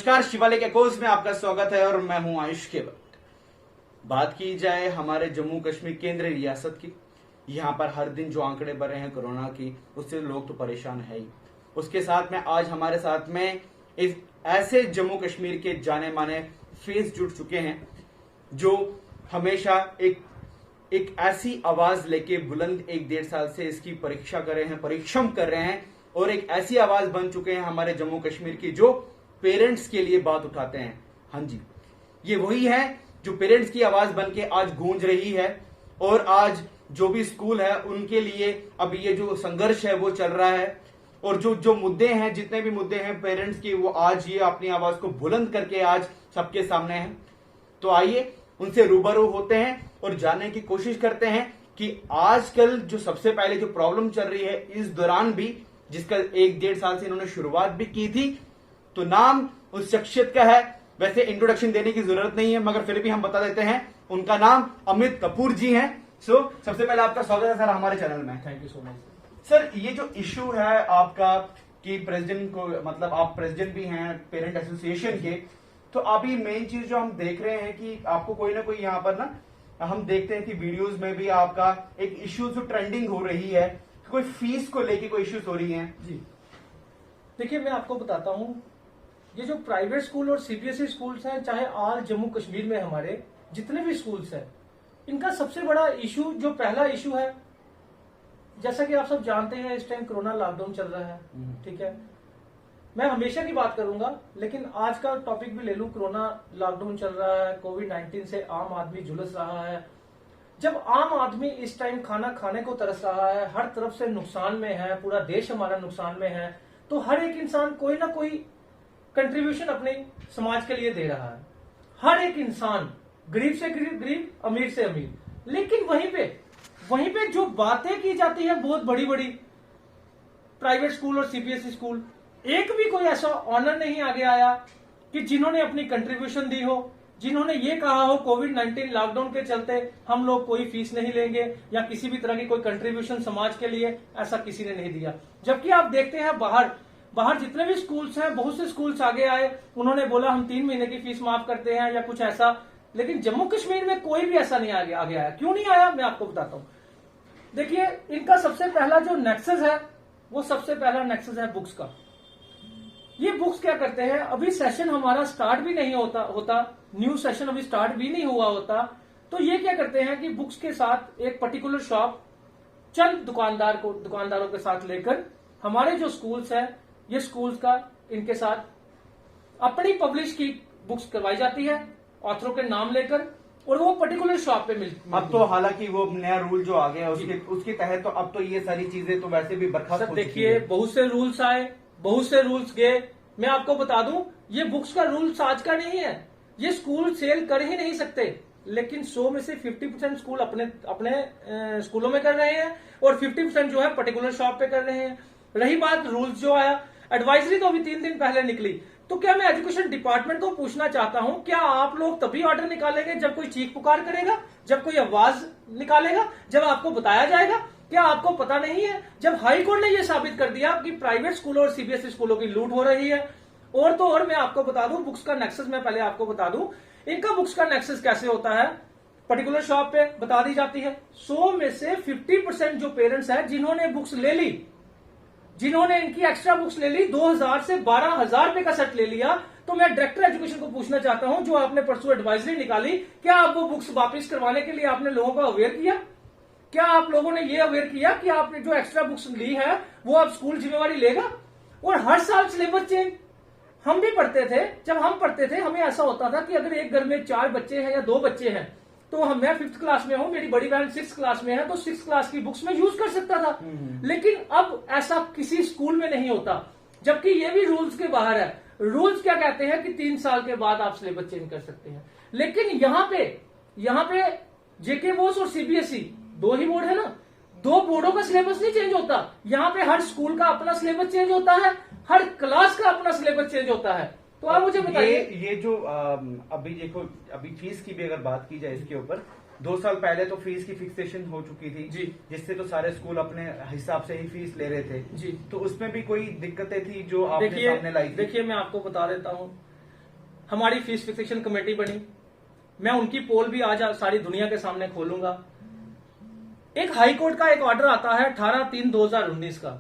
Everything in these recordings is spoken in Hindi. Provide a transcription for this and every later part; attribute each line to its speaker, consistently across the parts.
Speaker 1: नमस्कार, शिवालिक एकोज में आपका स्वागत है और मैं हूं आयुष केवल। बात की जाए हमारे जम्मू कश्मीर केंद्रीय रियासत की, यहाँ पर हर दिन जो आंकड़े बढ़ रहे हैं कोरोना की, उससे लोग तो परेशान है ही। उसके साथ में आज हमारे साथ में इस ऐसे जम्मू कश्मीर के जाने माने फेस जुड़ चुके हैं जो हमेशा एक ऐसी आवाज लेके बुलंद 1-1.5 साल से इसकी परीक्षा कर रहे हैं, परिश्रम कर रहे हैं और एक ऐसी आवाज बन चुके हैं हमारे जम्मू कश्मीर की जो पेरेंट्स के लिए बात उठाते हैं। हाँ जी, ये वही है जो पेरेंट्स की आवाज बन के आज गूंज रही है और आज जो भी स्कूल है उनके लिए अब ये जो संघर्ष है वो चल रहा है और जो मुद्दे हैं, जितने भी मुद्दे हैं पेरेंट्स की, वो आज ये अपनी आवाज को बुलंद करके आज सबके सामने हैं। तो आइए उनसे रूबरू होते हैं और जानने की कोशिश करते हैं कि आजकल जो सबसे पहले जो प्रॉब्लम चल रही है इस दौरान भी, जिसका 1-1.5 साल से इन्होंने शुरुआत भी की थी, तो नाम उस शख्सियत का है। वैसे इंट्रोडक्शन देने की जरूरत नहीं है मगर फिर भी हम बता देते हैं, उनका नाम अमित कपूर जी हैं। सबसे पहले आपका स्वागत है सर हमारे चैनल में।
Speaker 2: Thank you so much
Speaker 1: sir. ये जो इशू है आपका कि प्रेसिडेंट को, मतलब आप प्रेसिडेंट भी हैं पेरेंट एसोसिएशन के, तो अभी मेन चीज जो हम देख रहे हैं कि आपको कोई ना कोई यहाँ पर ना हम देखते हैं कि वीडियोस में भी आपका एक इश्यू जो ट्रेंडिंग हो रही है, कोई फीस को लेके कोई इश्यूज हो रही हैं।
Speaker 2: जी, देखिए मैं आपको बताता हूं, ये जो प्राइवेट स्कूल और सीबीएसई स्कूल्स हैं, चाहे ऑल जम्मू कश्मीर में हमारे जितने भी स्कूल्स हैं, इनका सबसे बड़ा इशू, जो पहला इशू है, जैसा कि आप सब जानते हैं इस टाइम कोरोना लॉकडाउन चल रहा है। ठीक है, मैं हमेशा की बात करूंगा लेकिन आज का टॉपिक भी ले लूं। कोरोना लॉकडाउन चल रहा है, कोविड-19 से आम आदमी झुलस रहा है। जब आम आदमी इस टाइम खाना खाने को तरस रहा है, हर तरफ से नुकसान में है, पूरा देश हमारा नुकसान में है, तो हर एक इंसान कोई ना कोई कंट्रीब्यूशन अपने समाज के लिए दे रहा है। हर एक इंसान, गरीब से गरीब, अमीर से अमीर। लेकिन वहीं पे जो बातें की जाती है बहुत बड़ी बड़ी, प्राइवेट स्कूल और सीबीएसई स्कूल, एक भी कोई ऐसा ऑनर नहीं आगे आया कि जिन्होंने अपनी कंट्रीब्यूशन दी हो, जिन्होंने ये कहा हो कोविड-19 लॉकडाउन के चलते हम लोग कोई फीस नहीं लेंगे या किसी भी तरह की कोई कंट्रीब्यूशन समाज के लिए, ऐसा किसी ने नहीं दिया। जबकि आप देखते हैं बाहर जितने भी स्कूल्स हैं, बहुत से स्कूल्स आगे आए, उन्होंने बोला हम 3 महीने की फीस माफ करते हैं या कुछ ऐसा। लेकिन जम्मू कश्मीर में कोई भी ऐसा नहीं आगे आया। क्यों नहीं आया, मैं आपको बताता हूं। देखिए, इनका सबसे पहला जो नेक्सस है, वो सबसे पहला नेक्सस है बुक्स का। ये बुक्स क्या करते हैं, अभी सेशन हमारा स्टार्ट भी नहीं होता, न्यू सेशन अभी स्टार्ट भी नहीं हुआ होता, तो ये क्या करते हैं कि बुक्स के साथ एक पर्टिकुलर शॉप चंद दुकानदारों के साथ लेकर हमारे जो स्कूल्स हैं, ये स्कूल्स का इनके साथ अपनी पब्लिश की बुक्स करवाई जाती है ऑथरों के नाम लेकर, और वो पर्टिकुलर शॉप पे मिलती।
Speaker 1: अब तो हालांकि वो नया रूल जो आ गया उसके तहत तो अब तो ये सारी चीजें तो वैसे भी बर्खास्त हो चुकी है।
Speaker 2: देखिए, बहुत से रूल्स आए, बहुत से रूल्स गए। मैं आपको बता दूं, ये बुक्स का रूल्स आज का नहीं है। ये स्कूल सेल कर ही नहीं सकते, लेकिन 100 में से 50% स्कूल अपने स्कूलों में कर रहे हैं और 50% जो है पर्टिकुलर शॉप पे कर रहे हैं। रही बात रूल्स जो आया, एडवाइजरी तो अभी 3 दिन पहले निकली, तो क्या मैं एजुकेशन डिपार्टमेंट को पूछना चाहता हूं, क्या आप लोग तभी ऑर्डर निकालेंगे जब कोई चीख पुकार करेगा, जब कोई आवाज निकालेगा, जब आपको बताया जाएगा? क्या आपको पता नहीं है, जब हाई कोर्ट ने यह साबित कर दिया कि प्राइवेट स्कूलों और सीबीएसई स्कूलों की लूट हो रही है? और तो और मैं आपको बता दूं, बुक्स का नेक्सस मैं पहले आपको बता दूं, इनका बुक्स का नेक्सस कैसे होता है। पर्टिकुलर शॉप पे बता दी जाती है, 100 में से 50% जो पेरेंट्स हैं जिन्होंने बुक्स ले ली, जिन्होंने इनकी एक्स्ट्रा बुक्स ले ली, 2000 से 12,000 रुपए का सेट ले लिया, तो मैं डायरेक्टर एजुकेशन को पूछना चाहता हूं, जो आपने परसों एडवाइजरी निकाली, क्या आप वो बुक्स वापस करवाने के लिए आपने लोगों को अवेयर किया? क्या आप लोगों ने ये अवेयर किया कि आपने जो एक्स्ट्रा बुक्स ली है वो आप स्कूल जिम्मेवारी लेगा? और हर साल सिलेबस चेंज। हम भी पढ़ते थे, जब हम पढ़ते थे हमें ऐसा होता था कि अगर एक घर में 4 बच्चे हैं या 2 बच्चे हैं, तो मैं 5th क्लास में हूं, मेरी बड़ी बहन 6th क्लास में है, तो 6th क्लास की बुक्स में यूज कर सकता था। लेकिन अब ऐसा किसी स्कूल में नहीं होता, जबकि ये भी रूल्स के बाहर है। रूल्स क्या कहते हैं कि 3 साल के बाद आप सिलेबस चेंज कर सकते हैं। लेकिन यहाँ पे जेके बोस और सीबीएसई 2 ही बोर्ड है ना, 2 बोर्डों का सिलेबस नहीं चेंज होता। यहाँ पे हर स्कूल का अपना सिलेबस चेंज होता है, हर क्लास का अपना सिलेबस चेंज होता है। तो आप मुझे बताइए,
Speaker 1: ये जो अभी देखो, अभी फीस की भी अगर बात की जाए इसके ऊपर, 2 साल पहले तो फीस की फिक्सेशन हो चुकी थी
Speaker 2: जी,
Speaker 1: जिससे तो सारे स्कूल अपने हिसाब से ही फीस ले रहे थे
Speaker 2: जी।
Speaker 1: तो उसमें भी कोई दिक्कतें थी जो आपने सामने लाई थी?
Speaker 2: देखिए मैं आपको बता देता हूँ, हमारी फीस फिक्सेशन कमेटी बनी। मैं उनकी पोल भी आज सारी दुनिया के सामने खोलूंगा। एक हाई कोर्ट का एक ऑर्डर आता है 18/3/2019 का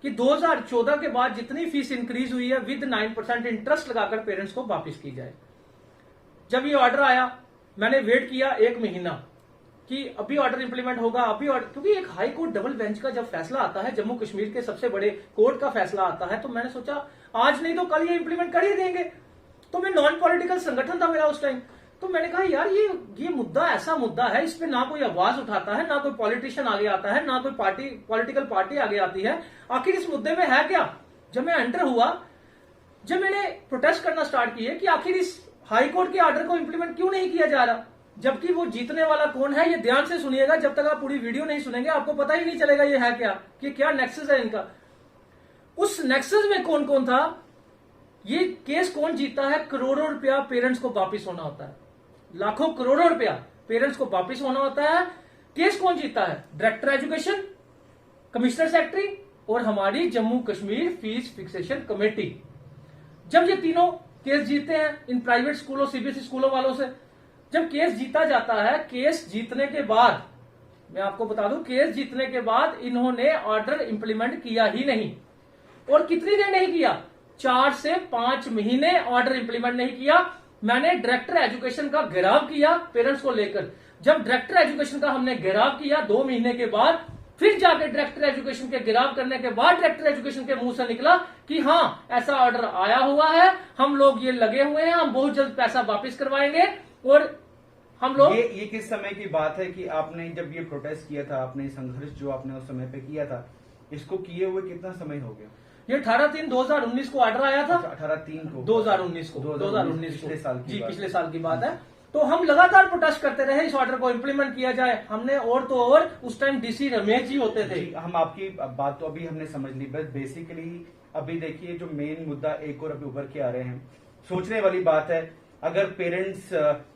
Speaker 2: कि 2014 के बाद जितनी फीस इंक्रीज हुई है विद 9% इंटरेस्ट लगाकर पेरेंट्स को वापस की जाए। जब ये ऑर्डर आया मैंने वेट किया 1 महीना कि अभी ऑर्डर इंप्लीमेंट होगा, अभी ऑर्डर, क्योंकि एक हाई कोर्ट डबल बेंच का जब फैसला आता है, जम्मू कश्मीर के सबसे बड़े कोर्ट का फैसला आता है, तो मैंने सोचा आज नहीं तो कल ये इंप्लीमेंट कर ही देंगे। तो मैं नॉन पॉलिटिकल संगठन था मेरा उस टाइम, तो मैंने कहा यार ये मुद्दा ऐसा मुद्दा है, इस पे ना कोई आवाज उठाता है, ना कोई पॉलिटिशियन आगे आता है, ना कोई पॉलिटिकल पार्टी आगे आती है, आखिर इस मुद्दे में है क्या। जब मैं एंटर हुआ, जब मैंने प्रोटेस्ट करना स्टार्ट किए कि आखिर इस हाई कोर्ट के ऑर्डर को इंप्लीमेंट क्यों नहीं किया जा रहा, जबकि वो जीतने वाला कौन है, ये ध्यान से सुनिएगा, जब तक आप पूरी वीडियो नहीं सुनेंगे आपको पता ही नहीं चलेगा ये है क्या, कि क्या नेक्सस है इनका। उस नेक्सस में कौन कौन था, ये केस कौन जीतता है, करोड़ों रुपया पेरेंट्स को वापिस होना होता है, लाखों करोड़ों रुपया पेरेंट्स को वापिस होना होता है। केस कौन जीतता है, डायरेक्टर एजुकेशन, कमिश्नर सेक्रेटरी और हमारी Jammu Kashmir fees fixation committee. जब ये तीनों केस जीतते हैं इन प्राइवेट स्कूलों सीबीएसई स्कूलों वालों से, जब केस जीता जाता है, केस जीतने के बाद मैं आपको बता दूं, केस जीतने के बाद इन्होंने ऑर्डर इंप्लीमेंट किया ही नहीं। और कितनी देर नहीं किया, 4 से 5 महीने ऑर्डर इंप्लीमेंट नहीं किया। मैंने डायरेक्टर एजुकेशन का घेराव किया पेरेंट्स को लेकर। जब डायरेक्टर एजुकेशन का हमने घेराव किया 2 महीने के बाद, फिर जाके डायरेक्टर एजुकेशन के घेराव करने के बाद डायरेक्टर एजुकेशन के मुंह से निकला कि हाँ ऐसा ऑर्डर आया हुआ है, हम लोग ये लगे हुए हैं, हम बहुत जल्द पैसा वापस करवाएंगे। और हम लोग
Speaker 1: ये किस समय की बात है कि आपने जब ये प्रोटेस्ट किया था, आपने संघर्ष जो आपने उस समय पे किया था, इसको किए हुए कितना समय हो गया?
Speaker 2: ये 18/3/2019 को ऑर्डर आया था।
Speaker 1: 18/3 को
Speaker 2: 2019 को
Speaker 1: पिछले साल की
Speaker 2: जी
Speaker 1: बात।
Speaker 2: पिछले साल की बात है। तो हम लगातार प्रोटेस्ट करते रहे इस ऑर्डर को इंप्लीमेंट किया जाए। हमने और तो और उस टाइम डीसी रमेश जी होते थे।
Speaker 1: हम आपकी बात तो अभी हमने समझ ली, बस बेसिकली अभी देखिए जो मेन मुद्दा एक और अभी उभर के आ रहे हैं, सोचने वाली बात है। अगर पेरेंट्स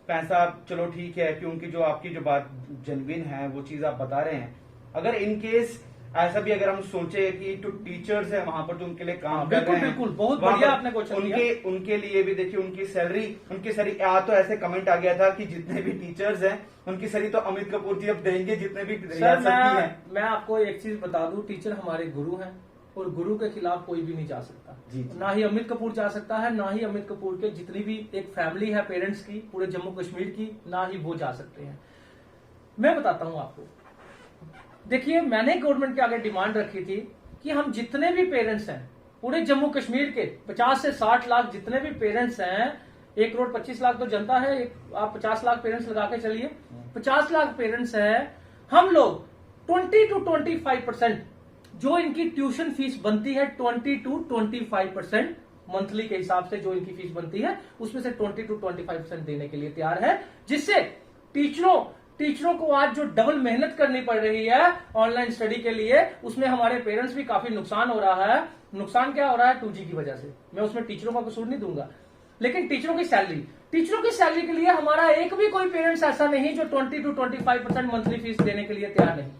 Speaker 1: पैसा, चलो ठीक है, क्योंकि जो आपकी जो बात जेन्युइन है वो चीज आप बता रहे हैं, अगर इन केस ऐसा भी अगर हम सोचे कि जो टीचर्स है वहां पर जो उनके लिए काम कर रहे हैं,
Speaker 2: बिल्कुल बहुत बढ़िया आपने क्वेश्चन किया।
Speaker 1: उनके लिए भी देखिए उनकी सैलरी तो ऐसे कमेंट आ गया था कि जितने भी टीचर्स हैं उनकी सैलरी तो अमित कपूर जी अब देंगे, जितने भी रियासत की हैं।
Speaker 2: मैं आपको एक चीज बता दूं, टीचर हमारे गुरु हैं और गुरु के खिलाफ कोई भी नहीं जा सकता।
Speaker 1: जी।
Speaker 2: ना ही अमित कपूर जा सकता है, ना ही अमित कपूर के जितनी भी एक फैमिली है पेरेंट्स की पूरे जम्मू कश्मीर की, ना ही वो जा सकते हैं। मैं बताता हूं आपको, देखिए मैंने गवर्नमेंट के आगे डिमांड रखी थी कि हम जितने भी पेरेंट्स हैं पूरे जम्मू कश्मीर के 50 से 60 लाख जितने भी पेरेंट्स हैं, 1,25,00,000 तो जनता है, आप 50 लाख पेरेंट्स लगा के चलिए, 50 लाख पेरेंट्स हैं, हम लोग 20 to 25% जो इनकी ट्यूशन फीस बनती है 20 to 25% मंथली के हिसाब से जो इनकी फीस बनती है उसमें से 20 to 25% देने के लिए तैयार है, जिससे टीचरों को आज जो डबल मेहनत करनी पड़ रही है ऑनलाइन स्टडी के लिए, उसमें हमारे पेरेंट्स भी काफी नुकसान हो रहा है। नुकसान क्या हो रहा है, 2G की वजह से। मैं उसमें टीचरों का कसूर नहीं दूंगा, लेकिन टीचरों की सैलरी के लिए हमारा एक भी कोई पेरेंट्स ऐसा नहीं जो 20 to 25% मंथली फीस देने के लिए तैयार नहीं।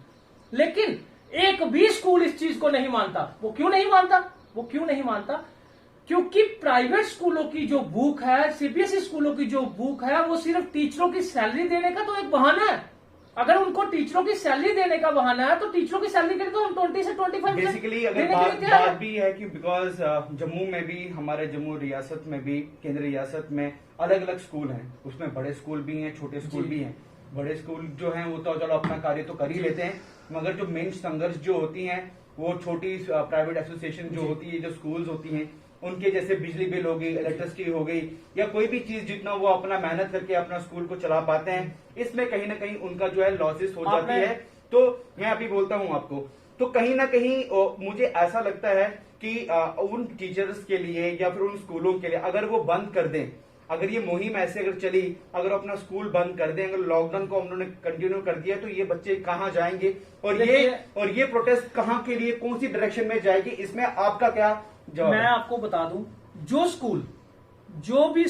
Speaker 2: लेकिन एक भी स्कूल इस चीज को नहीं मानता। वो क्यों नहीं मानता? क्योंकि प्राइवेट स्कूलों की जो बुक है, सीबीएसई स्कूलों की जो बुक है, वो सिर्फ टीचरों की सैलरी देने का तो एक बहाना है। अगर उनको टीचरों की सैलरी देने का बहाना है तो टीचरों की सैलरी के लिए तो हम 20 से 25%
Speaker 1: बेसिकली अगर बात भी है कि बिकॉज जम्मू में भी, हमारे जम्मू रियासत में भी, केंद्रीय रियासत में अलग अलग स्कूल हैं, उसमें बड़े स्कूल भी हैं, छोटे स्कूल भी हैं। बड़े स्कूल जो हैं वो तो चलो अपना कार्य तो कर ही लेते हैं, मगर जो मेन संघर्ष जो होती हैं वो छोटी प्राइवेट एसोसिएशन जो होती है, जो स्कूल्स होती हैं, उनके जैसे बिजली बिल हो गई, इलेक्ट्रिसिटी हो गई, या कोई भी चीज जितना वो अपना मेहनत करके अपना स्कूल को चला पाते हैं, इसमें कहीं ना कहीं उनका जो है लॉसेस हो जाती है। तो मैं अभी बोलता हूं आपको, तो कहीं ना कहीं मुझे ऐसा लगता है कि उन टीचर्स के लिए या फिर उन स्कूलों के लिए अगर वो बंद कर दें, अगर ये मुहिम ऐसे अगर चली, अगर अपना स्कूल बंद कर दें, अगर लॉकडाउन को उन्होंने कंटिन्यू कर दिया, तो ये बच्चे कहाँ जाएंगे और ये प्रोटेस्ट कहाँ के लिए, कौन सी डायरेक्शन में जाएगी, इसमें आपका क्या जवाब?
Speaker 2: मैं आपको बता दूं, जो भी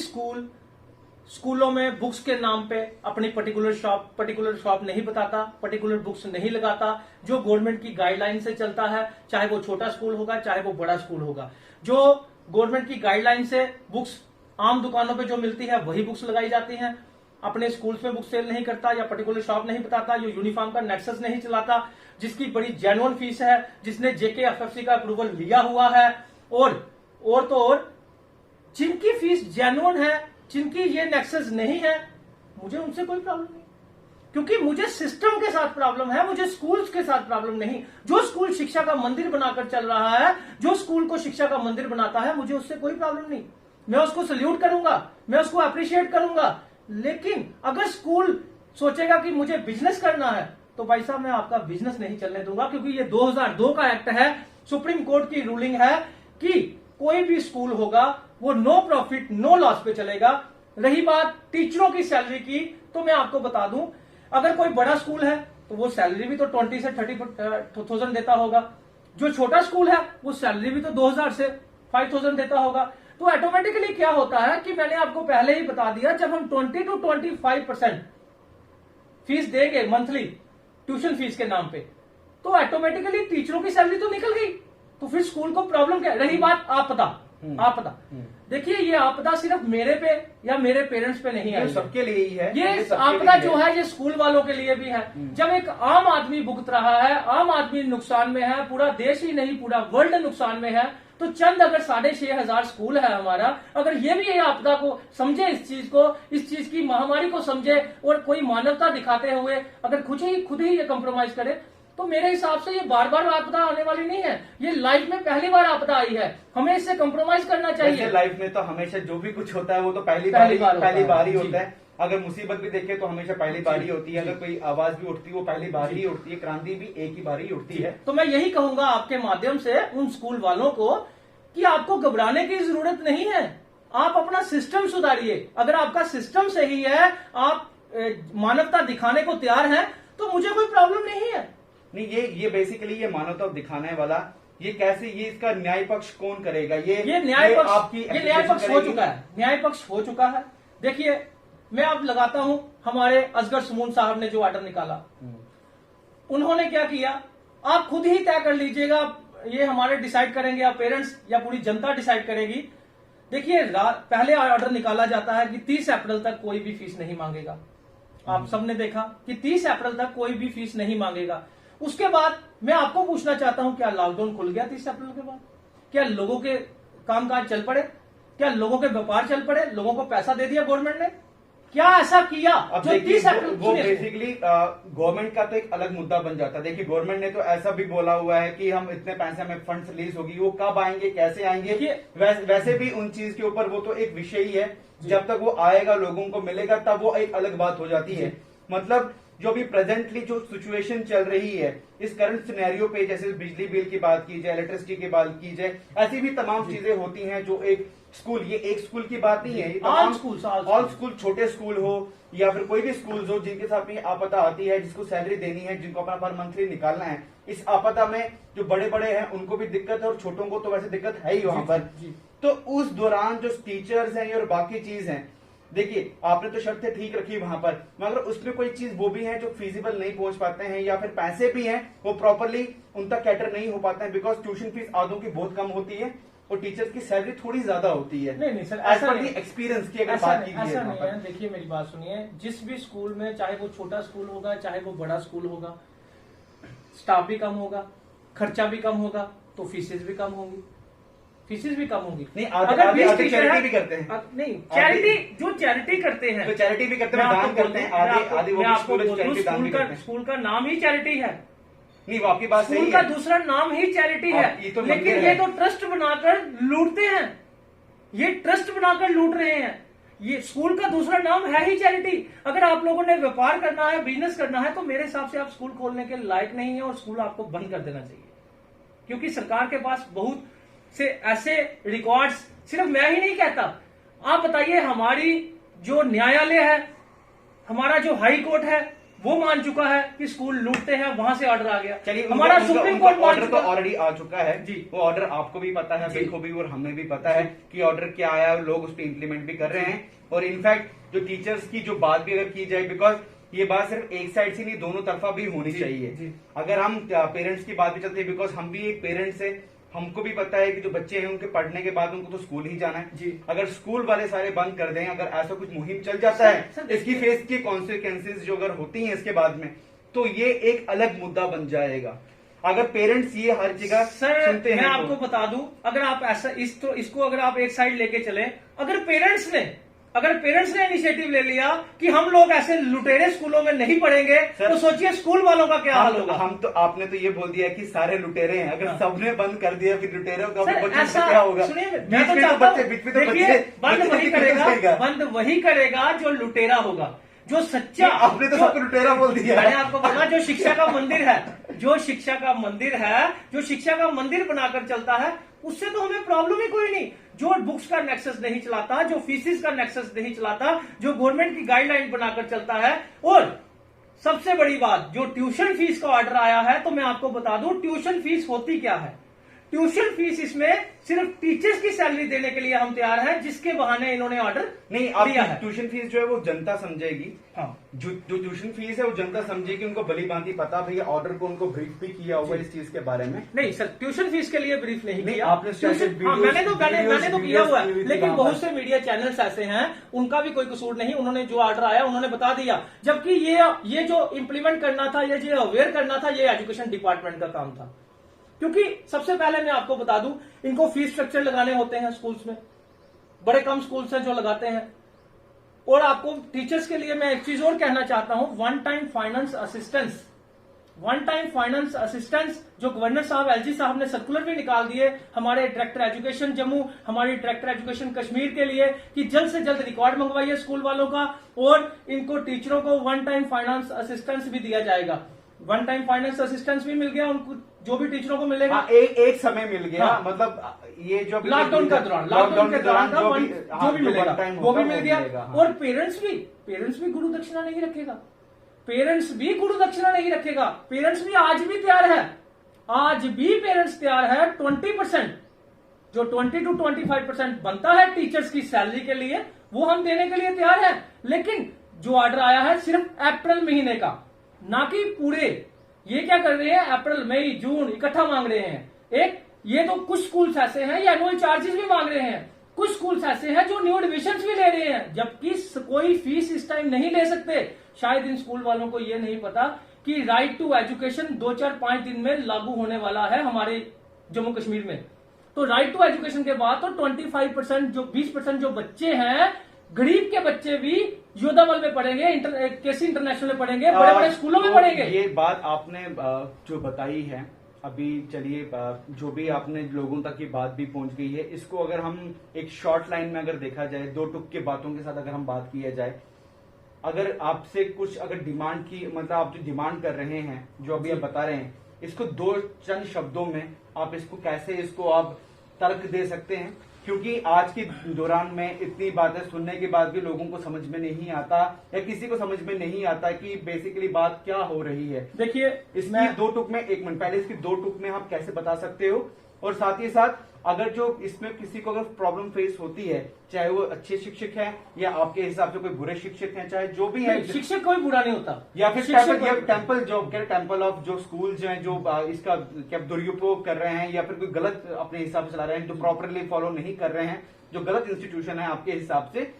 Speaker 2: स्कूलों में बुक्स के नाम पे अपनी पर्टिकुलर शॉप नहीं बताता, पर्टिकुलर बुक्स नहीं लगाता, जो गवर्नमेंट की गाइडलाइन से चलता है, चाहे वो छोटा स्कूल होगा चाहे वो बड़ा स्कूल होगा, जो गवर्नमेंट की गाइडलाइन से बुक्स आम दुकानों पे जो मिलती है वही बुक्स लगाई जाती हैं। अपने स्कूल्स में बुक सेल नहीं करता या पर्टिकुलर शॉप नहीं बताता, जो यूनिफॉर्म का नेक्सस नहीं चलाता, जिसकी बड़ी जेन्युइन फीस है, जिसने जेकेएफएफसी का अप्रूवल लिया हुआ है, और जिनकी फीस जेन्युइन है, जिनकी ये नेक्सस नहीं है, मुझे उनसे कोई प्रॉब्लम नहीं, क्योंकि मुझे सिस्टम के साथ प्रॉब्लम है, मुझे स्कूल्स के साथ प्रॉब्लम नहीं। जो स्कूल शिक्षा का मंदिर बनाकर चल रहा है, जो स्कूल को शिक्षा का मंदिर बनाता है, मुझे उससे कोई प्रॉब्लम नहीं। मैं उसको सल्यूट करूंगा, मैं उसको अप्रिशिएट करूंगा। लेकिन अगर स्कूल सोचेगा कि मुझे बिजनेस करना है, तो भाई साहब मैं आपका बिजनेस नहीं चलने दूंगा, क्योंकि ये 2002 का एक्ट है, सुप्रीम कोर्ट की रूलिंग है कि कोई भी स्कूल होगा वो नो प्रॉफिट नो लॉस पे चलेगा। रही बात टीचरों की सैलरी की, तो मैं आपको बता दूं, अगर कोई बड़ा स्कूल है तो वो सैलरी भी तो 20 से 30,000 देता होगा। जो छोटा स्कूल है वो सैलरी भी तो 2,000 से 5,000 देता होगा। तो ऑटोमेटिकली क्या होता है कि मैंने आपको पहले ही बता दिया, जब हम 20 to 25% फीस देंगे मंथली ट्यूशन फीस के नाम पे, तो ऑटोमेटिकली टीचरों की सैलरी तो निकल गई। तो फिर स्कूल को प्रॉब्लम क्या? रही बात आपदा, देखिए ये आपदा सिर्फ मेरे पे या मेरे पेरेंट्स पे नहीं है,
Speaker 1: सबके लिए ही है।
Speaker 2: ये आपदा जो है ये स्कूल वालों के लिए भी है। जब एक आम आदमी भुगत रहा है, आम आदमी नुकसान में है, पूरा देश ही नहीं पूरा वर्ल्ड नुकसान में है, तो चंद अगर 6,500 स्कूल है हमारा, अगर ये भी ये आपदा को समझे, इस चीज की महामारी को समझे और कोई मानवता दिखाते हुए अगर खुद ही ये कंप्रोमाइज करे, तो मेरे हिसाब से ये बार बार आपदा आने वाली नहीं है। ये लाइफ में पहली बार आपदा आई है, हमें इससे कंप्रोमाइज करना चाहिए।
Speaker 1: लाइफ में तो हमेशा जो भी कुछ होता है वो तो पहली बार ही होता है। अगर मुसीबत भी देखे तो हमेशा पहली बारी होती है, अगर कोई आवाज भी उठती है वो पहली बारी ही उठती है, क्रांति भी एक ही बारी उठती है।
Speaker 2: तो मैं यही कहूंगा आपके माध्यम से उन स्कूल वालों को कि आपको घबराने की जरूरत नहीं है, आप अपना सिस्टम सुधारिए। अगर आपका सिस्टम सही है, आप मानवता दिखाने को तैयार हैं, तो मुझे कोई प्रॉब्लम नहीं है।
Speaker 1: नहीं, ये बेसिकली ये मानवता दिखाने वाला, ये कैसे, ये इसका न्याय पक्ष कौन करेगा? ये न्याय पक्ष
Speaker 2: हो चुका है, न्याय पक्ष हो चुका है। देखिए मैं आप लगाता हूं, हमारे असगर समून साहब ने जो ऑर्डर निकाला, उन्होंने क्या किया, आप खुद ही तय कर लीजिएगा, ये हमारे डिसाइड करेंगे या पेरेंट्स या पूरी जनता डिसाइड करेगी। देखिए पहले ऑर्डर निकाला जाता है कि 30 अप्रैल तक कोई भी फीस नहीं मांगेगा। आप सबने देखा कि 30 अप्रैल तक कोई भी फीस नहीं मांगेगा। उसके बाद मैं आपको पूछना चाहता हूं, क्या लॉकडाउन खुल गया 30 अप्रैल के बाद? क्या लोगों के कामकाज चल पड़े? क्या लोगों के व्यापार चल पड़े? लोगों को पैसा दे दिया गवर्नमेंट ने? क्या ऐसा किया जो 30 अप्रैल?
Speaker 1: वो बेसिकली गवर्नमेंट का तो एक अलग मुद्दा बन जाता है। देखिए गवर्नमेंट ने तो ऐसा भी बोला हुआ है कि हम इतने पैसे में फंड्स रिलीज होगी, वो कब आएंगे, कैसे आएंगे, वैसे भी उन चीज के ऊपर वो तो एक विषय ही है। जब तक वो आएगा, लोगों को मिलेगा, तब वो एक अलग बात हो जाती है। मतलब जो भी प्रेजेंटली जो सिचुएशन चल रही है, इस करंट सिनेरियो पे, जैसे बिजली बिल की बात की जाए, इलेक्ट्रिसिटी की बात की जाए, ऐसी भी तमाम चीजें होती हैं जो एक स्कूल, ये एक स्कूल की बात नहीं है, ऑल स्कूल, छोटे स्कूल हो या फिर कोई भी स्कूल हो जिनके साथ में आपदा आती है, जिसको सैलरी देनी है, जिनको अपना पर मंथली निकालना है, इस आपदा में जो बड़े बड़े हैं उनको भी दिक्कत है और छोटों को तो वैसे दिक्कत है ही वहां पर। तो उस दौरान जो टीचर्स हैं और बाकी चीज हैं, देखिए आपने तो शर्तें ठीक रखी वहां पर, मगर उसमें कोई चीज वो भी है जो फिजिबल नहीं पहुंच पाते हैं, या फिर पैसे भी हैं वो प्रॉपरली उन तक कैटर नहीं हो पाते हैं, बिकॉज ट्यूशन फीस आधों की बहुत कम होती है और टीचर्स की सैलरी थोड़ी ज्यादा होती है।
Speaker 2: नहीं सर, ऐसा नहीं,
Speaker 1: एक्सपीरियंस की अगर बात कीजिए,
Speaker 2: ऐसा नहीं है। देखिए मेरी बात सुनिए, जिस भी स्कूल में, चाहे वो छोटा स्कूल होगा चाहे वो बड़ा स्कूल होगा, स्टाफ भी कम होगा, खर्चा भी कम होगा, तो फीसेज भी कम होंगी, फीसेज भी कम होंगी।
Speaker 1: नहीं, अगर चैरिटी भी करते हैं,
Speaker 2: नहीं चैरिटी, जो चैरिटी करते हैं,
Speaker 1: तो चैरिटी भी करते हैं, दान करते हैं, आधे वो
Speaker 2: स्कूल का नाम ही चैरिटी है।
Speaker 1: नहीं, वो आपकी बात सही है,
Speaker 2: स्कूल का दूसरा नाम ही चैरिटी है, लेकिन ये तो ट्रस्ट बनाकर लूटते हैं, ये ट्रस्ट बनाकर लूट रहे हैं। ये स्कूल का दूसरा नाम है ही चैरिटी। अगर आप लोगों ने व्यापार करना है, बिजनेस करना है, तो मेरे हिसाब से आप स्कूल खोलने के लायक नहीं है और स्कूल आपको बंद कर देना चाहिए, क्योंकि सरकार के पास बहुत से ऐसे रिकॉर्ड्स, सिर्फ मैं ही नहीं कहता, आप बताइए, हमारी जो न्यायालय है, हमारा जो हाई कोर्ट है, वो मान चुका है कि स्कूल लूटते हैं, वहां से ऑर्डर आ गया।
Speaker 1: चलिए,
Speaker 2: हमारा सुप्रीम कोर्ट
Speaker 1: ऑर्डर तो ऑलरेडी आ चुका है
Speaker 2: जी,
Speaker 1: वो ऑर्डर आपको भी पता है, मेरे को भी, और हमें भी पता है कि ऑर्डर क्या आया है, लोग उस पर इम्प्लीमेंट भी कर रहे हैं। और इनफैक्ट जो टीचर्स की जो बात भी अगर की जाए, बिकॉज ये बात सिर्फ एक साइड से नहीं, दोनों तरफा भी होनी चाहिए। अगर हम पेरेंट्स की बात भी चलती है, बिकॉज हम भी एक पेरेंट्स से, हमको भी पता है कि जो बच्चे हैं उनके पढ़ने के बाद उनको तो स्कूल ही जाना है
Speaker 2: जी।
Speaker 1: अगर स्कूल वाले सारे बंद कर दें, अगर ऐसा कुछ मुहिम चल जाता है,
Speaker 2: सर,
Speaker 1: इसकी फेस की कॉन्सिक्वेंसेज जो अगर होती हैं इसके बाद में, तो ये एक अलग मुद्दा बन जाएगा। अगर पेरेंट्स ये हर जगह
Speaker 2: सर
Speaker 1: सुनते हैं
Speaker 2: मैं आपको बता दूं, अगर आप ऐसा इसको अगर आप एक साइड लेके चले, अगर पेरेंट्स ने इनिशिएटिव ले लिया कि हम लोग ऐसे लुटेरे स्कूलों में नहीं पढ़ेंगे, तो सोचिए स्कूल वालों का क्या हाल होगा।
Speaker 1: हम तो आपने तो ये बोल दिया कि सारे लुटेरे हैं, अगर सबने बंद कर दिया फिर लुटेरों का
Speaker 2: सर,
Speaker 1: बच्चों
Speaker 2: ऐसा
Speaker 1: का क्या होगा?
Speaker 2: सुनिए,
Speaker 1: बीच
Speaker 2: मैं तो
Speaker 1: में
Speaker 2: चाहता हूं,
Speaker 1: बीच में तो
Speaker 2: देखिए,
Speaker 1: बच्चे
Speaker 2: बंद वही करेगा जो लुटेरा होगा, जो सच्चा।
Speaker 1: आपने तो सबको लुटेरा बोल दिया।
Speaker 2: मैंने आपको बोला जो शिक्षा का मंदिर है, जो शिक्षा का मंदिर बनाकर चलता है, उससे तो हमें प्रॉब्लम ही कोई नहीं। जो बुक्स का नेक्सस नहीं चलाता, जो फीसिस का नेक्सस नहीं चलाता, जो गवर्नमेंट की गाइडलाइन बनाकर चलता है, और सबसे बड़ी बात जो ट्यूशन फीस का ऑर्डर आया है, तो मैं आपको बता दूं ट्यूशन फीस होती क्या है। ट्यूशन फीस इसमें सिर्फ टीचर्स की सैलरी देने के लिए हम तैयार हैं, जिसके बहाने इन्होंने ऑर्डर
Speaker 1: नहीं,
Speaker 2: दिया है।
Speaker 1: ट्यूशन फीस जो है वो जनता समझेगी।
Speaker 2: हाँ।
Speaker 1: जो ट्यूशन फीस है वो जनता समझेगी, उनको भली भांति पता भैया ऑर्डर को उनको ब्रीफ भी किया होगा इस चीज के बारे में।
Speaker 2: नहीं सर, ट्यूशन फीस के लिए ब्रीफ नहीं किया
Speaker 1: आपने
Speaker 2: मैंने तो किया हुआ है, लेकिन बहुत से मीडिया चैनल्स ऐसे हैं, उनका भी कोई कसूर नहीं, उन्होंने जो ऑर्डर आया उन्होंने बता दिया। जबकि ये जो इम्प्लीमेंट करना था, ये जो अवेयर करना था, ये एजुकेशन डिपार्टमेंट का काम था। क्योंकि सबसे पहले मैं आपको बता दूं, इनको फीस स्ट्रक्चर लगाने होते हैं स्कूल्स में, बड़े कम स्कूल्स हैं जो लगाते हैं। और आपको टीचर्स के लिए मैं एक चीज और कहना चाहता हूं, वन टाइम फाइनेंस असिस्टेंस जो गवर्नर साहब एलजी साहब ने सर्कुलर भी निकाल दिए हमारे डायरेक्टर एजुकेशन जम्मू, हमारी डायरेक्टर एजुकेशन कश्मीर के लिए, कि जल्द से जल्द रिकॉर्ड मंगवाइए स्कूल वालों का, और इनको टीचरों को वन टाइम फाइनेंस असिस्टेंस भी दिया जाएगा। वन टाइम फाइनेंस असिस्टेंस भी मिल गया उनको, जो भी टीचरों को मिलेगा।
Speaker 1: एक समय मिल गया।
Speaker 2: हाँ।
Speaker 1: मतलब ये जो
Speaker 2: लॉकडाउन के दौरान जो भी मिलेगा वो भी मिल गया।
Speaker 1: हाँ।
Speaker 2: और पेरेंट्स भी गुरु दक्षिणा नहीं रखेगा, पेरेंट्स भी आज भी तैयार है 20%, जो 20 to 25% बनता है टीचर्स की सैलरी के लिए, वो हम देने के लिए तैयार है। लेकिन जो ऑर्डर आया है सिर्फ अप्रैल महीने का, ना कि पूरे। ये क्या कर रहे हैं, अप्रैल मई जून इकट्ठा मांग रहे हैं। ये तो कुछ स्कूल्स ऐसे हैं ये एनुअल चार्जेस भी मांग रहे हैं, कुछ स्कूल्स ऐसे हैं जो न्यू एडमिशन भी ले रहे हैं, जबकि कोई फीस इस टाइम नहीं ले सकते। शायद इन स्कूल वालों को ये नहीं पता कि राइट टू एजुकेशन 2-4-5 दिन में लागू होने वाला है हमारे जम्मू कश्मीर में। तो राइट टू एजुकेशन के बाद तो 25% जो 20% जो बच्चे हैं, गरीब के बच्चे भी योद्धा बल में पढ़ेंगे, केसी इंटरनेशनल में पढ़ेंगे, बड़े बड़े स्कूलों में पढ़ेंगे।
Speaker 1: ये बात आपने जो बताई है अभी, चलिए जो भी आपने लोगों तक ये बात भी पहुंच गई है, इसको अगर हम एक शॉर्ट लाइन में अगर देखा जाए, 2 टुक के बातों के साथ अगर हम बात किया जाए, अगर आपसे कुछ अगर डिमांड की, मतलब आप जो डिमांड कर रहे हैं, जो अभी आप बता रहे हैं, इसको 2 चंद शब्दों में आप इसको कैसे इसको आप तर्क दे सकते हैं? क्योंकि आज के दौरान में इतनी बातें सुनने के बाद भी लोगों को समझ में नहीं आता, या किसी को समझ में नहीं आता कि बेसिकली बात क्या हो रही है।
Speaker 2: देखिए
Speaker 1: इसमें 2 टुक में, 1 मिनट पहले इसकी 2 टुक में आप कैसे बता सकते हो? और साथ ही साथ अगर जो इसमें किसी को अगर प्रॉब्लम फेस होती है, चाहे वो अच्छे शिक्षक हैं या आपके हिसाब से कोई बुरे शिक्षक हैं, चाहे जो भी है,
Speaker 2: शिक्षक कोई बुरा नहीं होता,
Speaker 1: या फिर टेम्पल ऑफ जो स्कूल्स हैं जो इसका क्या दुरुपयोग कर रहे हैं, या फिर कोई गलत अपने हिसाब से चला रहे हैं, जो प्रॉपरली फॉलो नहीं कर रहे हैं, जो गलत इंस्टीट्यूशन है आपके हिसाब से,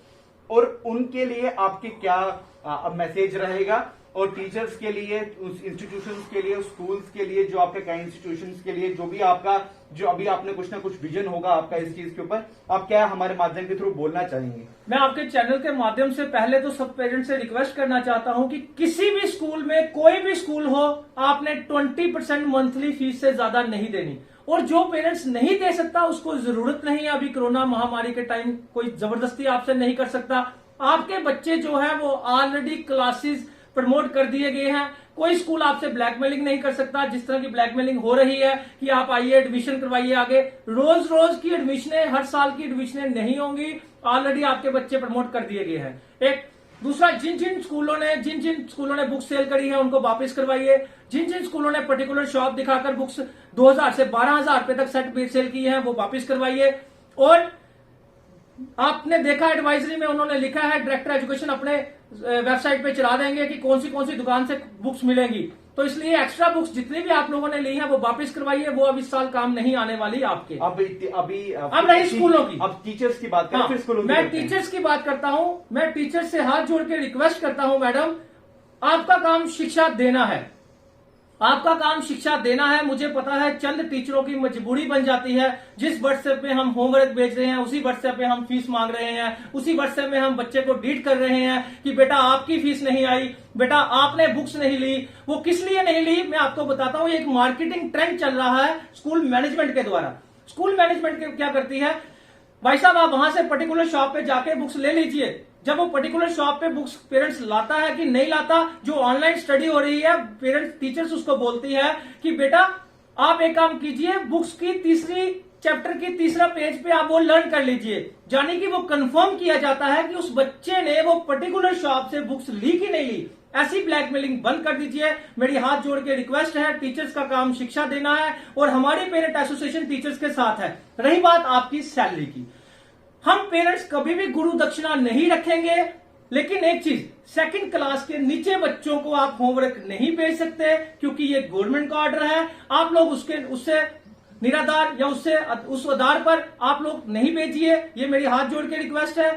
Speaker 1: और उनके लिए आपके क्या मैसेज रहेगा? और टीचर्स के लिए, उस इंस्टीट्यूशंस के लिए, स्कूल्स के लिए, जो आपके कई इंस्टीट्यूशंस के लिए, जो भी आपका, जो अभी आपने कुछ ना कुछ विजन होगा आपका इस चीज के ऊपर, आप क्या हमारे माध्यम के थ्रू बोलना चाहेंगे?
Speaker 2: मैं आपके चैनल के माध्यम से पहले तो सब पेरेंट्स से रिक्वेस्ट करना चाहता हूं कि किसी भी स्कूल में, कोई भी स्कूल हो, आपने 20% मंथली फीस से ज्यादा नहीं देनी। और जो पेरेंट्स नहीं दे सकता उसको जरूरत नहीं है, अभी कोरोना महामारी के टाइम कोई जबरदस्ती आपसे नहीं कर सकता। आपके बच्चे जो है वो ऑलरेडी क्लासेस प्रमोट कर दिए गए हैं, कोई स्कूल आपसे ब्लैकमेलिंग नहीं कर सकता, जिस तरह की ब्लैकमेलिंग हो रही है कि आप आइए एडमिशन करवाइए आगे। रोज रोज की एडमिशनें, हर साल की एडमिशनें नहीं होंगी, ऑलरेडी आपके बच्चे प्रमोट कर दिए गए हैं। एक दूसरा, जिन जिन स्कूलों ने बुक सेल करी है उनको वापस करवाइए। जिन स्कूलों ने पर्टिकुलर शॉप दिखाकर बुक्स 2000 से 12,000 रुपए तक सेट सेल की है वो वापस करवाइए। और आपने देखा एडवाइजरी में उन्होंने लिखा है, डायरेक्टर एजुकेशन अपने वेबसाइट पे चला देंगे कि कौन सी दुकान से बुक्स मिलेंगी। तो इसलिए एक्स्ट्रा बुक्स जितनी भी आप लोगों ने ली है वो वापस करवाइए, वो अब इस साल काम नहीं आने वाली आपके। अब रही स्कूलों की,
Speaker 1: अब टीचर्स की बात करें।
Speaker 2: हाँ,
Speaker 1: फिर स्कूलों की
Speaker 2: मैं टीचर्स की बात करता हूं। मैं टीचर्स से हाथ जोड़ के रिक्वेस्ट करता हूं, मैडम आपका काम शिक्षा देना है, आपका काम शिक्षा देना है। मुझे पता है चंद टीचरों की मजबूरी बन जाती है, जिस व्हाट्सएप पे हम होमवर्क भेज रहे हैं उसी व्हाट्सएप पे हम फीस मांग रहे हैं, उसी व्हाट्सएप में हम बच्चे को डीट कर रहे हैं कि बेटा आपकी फीस नहीं आई, बेटा आपने बुक्स नहीं ली। वो किस लिए नहीं ली मैं आपको बताता हूं। एक मार्केटिंग ट्रेंड चल रहा है स्कूल मैनेजमेंट के द्वारा। स्कूल मैनेजमेंट क्या करती है, भाई साहब आप वहां से पर्टिकुलर शॉप पे जाके बुक्स ले लीजिए। जब वो पर्टिकुलर शॉप पे बुक्स पेरेंट्स लाता है कि नहीं लाता, जो ऑनलाइन स्टडी हो रही है पेरेंट्स टीचर्स उसको बोलती है कि बेटा आप एक काम कीजिए, बुक्स की तीसरी चैप्टर की तीसरा पेज पे आप वो लर्न कर लीजिए। यानी कि वो कंफर्म किया जाता है कि उस बच्चे ने वो पर्टिकुलर शॉप से बुक्स ली कि नहीं ली। ऐसी ब्लैकमेलिंग बंद कर दीजिए। मेरी हाथ जोड़ के रिक्वेस्ट है, टीचर्स का काम शिक्षा देना है और हमारी पेरेंट एसोसिएशन टीचर्स के साथ है। रही बात आपकी सैलरी की, हम पेरेंट्स कभी भी गुरु दक्षिणा नहीं रखेंगे, लेकिन एक चीज, सेकंड क्लास के नीचे बच्चों को आप होमवर्क नहीं भेज सकते क्योंकि ये गवर्नमेंट का ऑर्डर है। आप लोग उससे निराधार या उस आधार पर आप लोग नहीं भेजिए, ये मेरी हाथ जोड़ के रिक्वेस्ट है।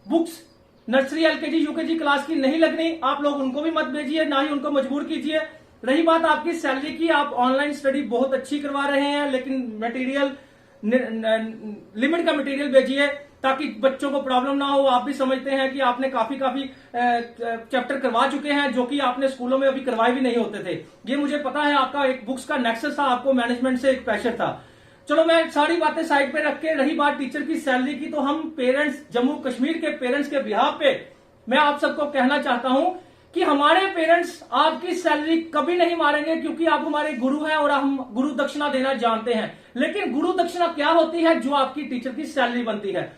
Speaker 2: Books nursery LKG UKG class की नहीं लगनी, आप लोग उनको भी मत भेजिए, ना ही उनको मजबूर कीजिए। रही बात आपकी सैलरी की, आप ऑनलाइन स्टडी बहुत अच्छी करवा रहे हैं, लेकिन मटेरियल लिमिट का मटेरियल भेजिए ताकि बच्चों को प्रॉब्लम ना हो। आप भी समझते हैं कि आपने काफी चैप्टर करवा चुके हैं जो कि आपने स्कूलों में अभी करवाए भी नहीं होते थे। ये मुझे पता है, आपका एक बुक्स का नेक्सस था, आपको मैनेजमेंट से एक प्रेशर था। चलो मैं सारी बातें साइड पे रख के, रही बात टीचर की सैलरी की, तो हम पेरेंट्स, जम्मू कश्मीर के पेरेंट्स के बिहाफ पे मैं आप सबको कहना चाहता हूं कि हमारे पेरेंट्स आपकी सैलरी कभी नहीं मारेंगे क्योंकि आप हमारे गुरु हैं और हम गुरु दक्षिणा देना जानते हैं। लेकिन गुरु दक्षिणा क्या होती है, जो आपकी टीचर की सैलरी बनती है।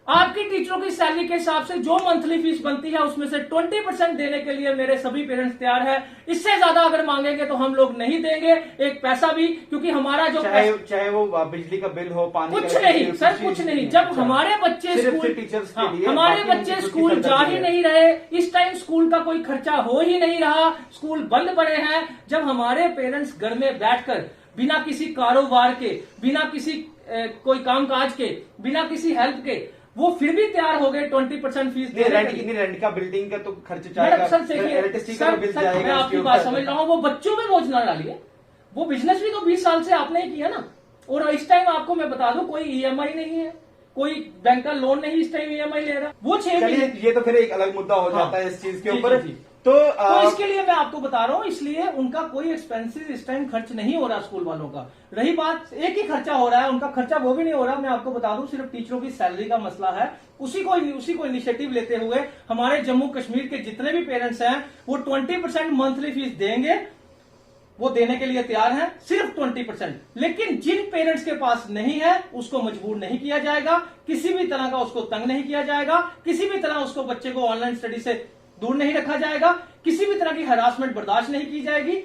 Speaker 2: आपकी टीचरों की सैलरी के हिसाब से जो मंथली फीस बनती है उसमें से 20% देने के लिए मेरे सभी पेरेंट्स तैयार है। इससे ज्यादा अगर मांगेंगे तो हम लोग नहीं देंगे एक पैसा भी, क्योंकि हमारा जो
Speaker 1: चाहे वो बिजली का बिल हो, पानी
Speaker 2: कुछ नहीं सर, कुछ नहीं। जब हमारे बच्चे स्कूल,
Speaker 1: टीचर्स
Speaker 2: हाँ, हमारे बच्चे स्कूल जा ही नहीं रहे, इस टाइम स्कूल का कोई खर्चा हो ही नहीं रहा, स्कूल बंद पड़े हैं, जब हमारे पेरेंट्स घर में बैठकर बिना किसी कारोबार के, बिना किसी कोई कामकाज के, बिना किसी हेल्प के, वो फिर भी तैयार हो गए 20% फीस देने।
Speaker 1: रेंट का, बिल्डिंग का तो खर्च जाएगा, इलेक्ट्रिसिटी का बिल जाएगा।
Speaker 2: मैं आपकी बात समझ रहा हूँ, वो बच्चों में बोझ ना डालिए। वो बिजनेस भी तो 20 साल से आपने ही किया ना, और इस टाइम आपको मैं बता दूं कोई ईएमआई नहीं है, कोई बैंक का लोन नहीं इस टाइम ईएमआई ले रहा। वो 6 महीने,
Speaker 1: ये तो फिर एक अलग मुद्दा हो जाता है इस चीज के ऊपर।
Speaker 2: तो इसके लिए मैं आपको बता रहा हूं, इसलिए उनका कोई एक्सपेंसेस इस टाइम खर्च नहीं हो रहा स्कूल वालों का। रही बात, एक ही खर्चा हो रहा है, उनका खर्चा वो भी नहीं हो रहा। मैं आपको बता दूं, सिर्फ टीचरों की सैलरी का मसला है। उसी को इनिशिएटिव लेते हुए हमारे जम्मू कश्मीर के जितने भी पेरेंट्स हैं वो 20% मंथली फीस देंगे, वो देने के लिए तैयार हैं, सिर्फ 20%। लेकिन जिन पेरेंट्स के पास नहीं है उसको मजबूर नहीं किया जाएगा, किसी भी तरह का उसको तंग नहीं किया जाएगा, किसी भी तरह उसको बच्चे को ऑनलाइन स्टडी से दूर नहीं रखा जाएगा, किसी भी तरह की हरासमेंट बर्दाश्त नहीं की जाएगी।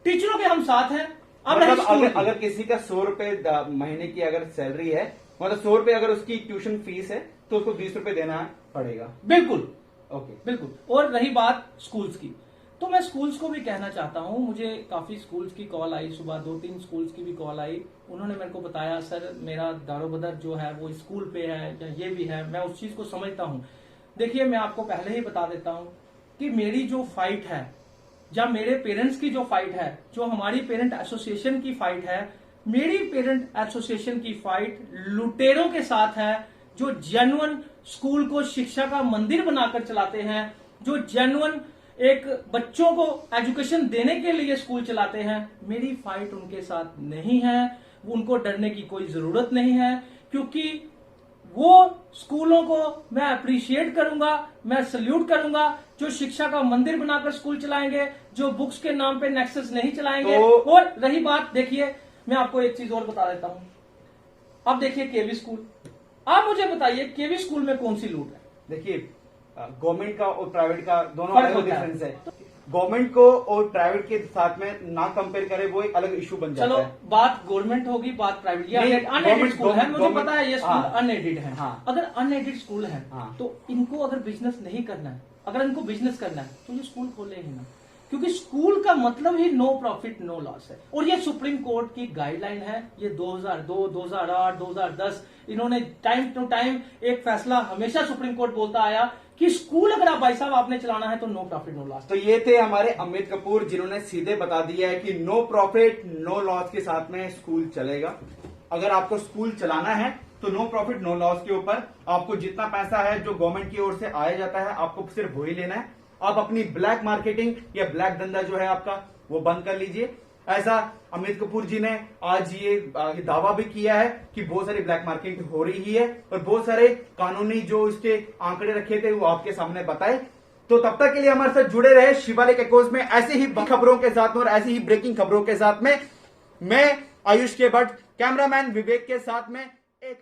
Speaker 2: टीचरों के हम साथ हैं। अब
Speaker 1: मतलब अगर किसी का 100 रुपए महीने की अगर सैलरी है, मतलब 100 रुपए अगर उसकी ट्यूशन फीस है तो उसको 20 रुपए देना पड़ेगा।
Speaker 2: बिल्कुल,
Speaker 1: ओके,
Speaker 2: बिल्कुल। और रही बात स्कूल्स की, तो मैं स्कूल्स को भी कहना चाहता हूं, मुझे काफी स्कूल्स की कॉल आई, सुबह 2-3 स्कूल्स की भी कॉल आई। उन्होंने मेरे को बताया सर मेरा दारोबदर जो है वो स्कूल पे है या ये भी है। मैं उस चीज को समझता हूं। देखिए मैं आपको पहले ही बता देता हूं कि मेरी जो फाइट है, या मेरे पेरेंट्स की जो फाइट है, जो हमारी पेरेंट एसोसिएशन की फाइट है, मेरी पेरेंट एसोसिएशन की फाइट लुटेरों के साथ है, जो जेन्युइन स्कूल को शिक्षा का मंदिर बनाकर चलाते हैं, जो जेन्युइन एक बच्चों को एजुकेशन देने के लिए स्कूल चलाते हैं। मेरी फाइट उनके साथ नहीं है, उनको डरने की कोई जरूरत नहीं है, क्योंकि वो स्कूलों को मैं अप्रिशिएट करूंगा, मैं सल्यूट करूंगा जो शिक्षा का मंदिर बनाकर स्कूल चलाएंगे, जो बुक्स के नाम पे नेक्सस नहीं चलाएंगे। और रही बात, देखिए मैं आपको एक चीज और बता देता हूं। अब देखिए केवी स्कूल, आप मुझे बताइए केवी स्कूल में कौन सी लूट है?
Speaker 1: देखिए गवर्नमेंट का और प्राइवेट का दोनों अलग डिफरेंस है। गवर्नमेंट को और प्राइवेट के साथ में ना कंपेयर करें, वो एक अलग इशू बन जाता है।
Speaker 2: चलो बात गवर्नमेंट होगी, बात प्राइवेट। ये अनएडेड स्कूल है, मुझे पता है ये स्कूल अनएडेड है।
Speaker 1: हाँ।
Speaker 2: अगर अनएडेड स्कूल है
Speaker 1: हाँ।
Speaker 2: तो इनको अगर बिजनेस नहीं करना है, अगर इनको बिजनेस करना है तो ये स्कूल खोले ही ना। क्योंकि स्कूल का मतलब ही नो प्रॉफिट नो लॉस है। और ये सुप्रीम कोर्ट की गाइडलाइन है, ये 2002, 2008, 2010 इन्होंने टाइम टू टाइम एक फैसला हमेशा सुप्रीम कोर्ट बोलता आया कि स्कूल अगर आप भाई साहब आपने चलाना है तो नो प्रॉफिट नो लॉस।
Speaker 1: तो ये थे हमारे अमित कपूर, जिन्होंने सीधे बता दिया है कि नो प्रॉफिट नो लॉस के साथ में स्कूल चलेगा। अगर आपको स्कूल चलाना है तो नो प्रॉफिट नो लॉस के ऊपर आपको जितना पैसा है जो गवर्नमेंट की ओर से आया जाता है आपको सिर्फ वही लेना है। आप अपनी ब्लैक मार्केटिंग या ब्लैक धंधा जो है आपका वो बंद कर लीजिए। ऐसा अमित कपूर जी ने आज ये दावा भी किया है कि बहुत सारी ब्लैक मार्केटिंग हो रही है और बहुत सारे कानूनी जो इसके आंकड़े रखे थे वो आपके सामने बताए। तो तब तक के लिए हमारे साथ जुड़े रहे शिवालिक एकोज में ऐसे ही खबरों के साथ में और ऐसी ही ब्रेकिंग खबरों के साथ में। मैं आयुष के भट्ट, कैमरामैन विवेक के साथ में एक